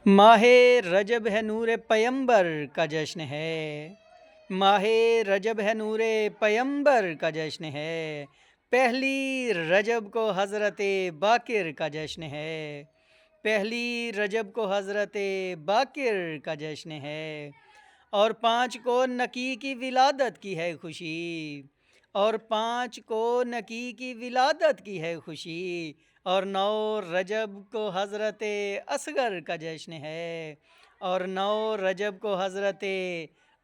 ماہ رجب ہے نور پیمبر کا جشن ہے، ماہ رجب ہے نور پیمبر کا جشن ہے، پہلی رجب کو حضرت باقر کا جشن ہے، پہلی رجب کو حضرت باقر کا جشن ہے، اور 5 کو نکی کی ولادت کی ہے خوشی، اور 5 کو نکی کی ولادت کی ہے خوشی، اور 9 رجب کو حضرت اصغر کا جشن ہے، اور 9 رجب کو حضرت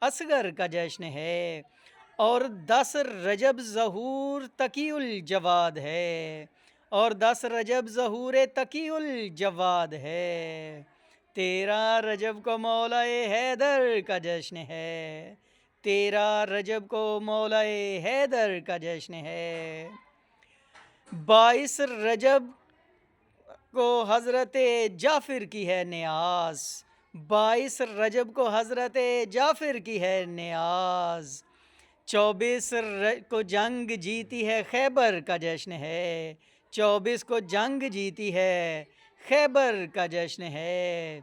اصغر کا جشن ہے، اور 10 رجب ظہور تقی الجواد ہے، اور 10 رجب ظہور تقی الجواد ہے، 13 رجب کو مولا حیدر کا جشن ہے، 13 رجب کو مولا حیدر کا جشن ہے، 22 رجب کو حضرت جعفر کی ہے نیاز، 22 رجب کو حضرت جعفر کی ہے نیاز، 24 کو جنگ جیتی ہے خیبر کا جشن ہے، 24 کو جنگ جیتی ہے خیبر کا جشن ہے،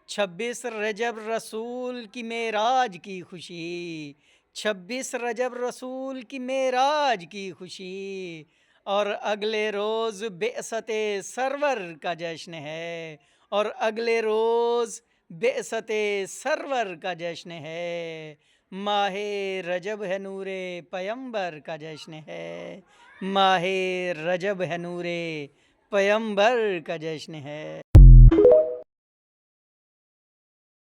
26 رجب رسول کی معراج کی خوشی، 26 رجب رسول کی معراج کی خوشی، اور اگلے روز بعثت سرور کا جشن ہے، اور اگلے روز بعثت سرور کا جشن ہے، ماہ رجب ہے نور پیمبر کا جشن ہے، ماہ رجب ہے نور پیمبر کا جشن ہے۔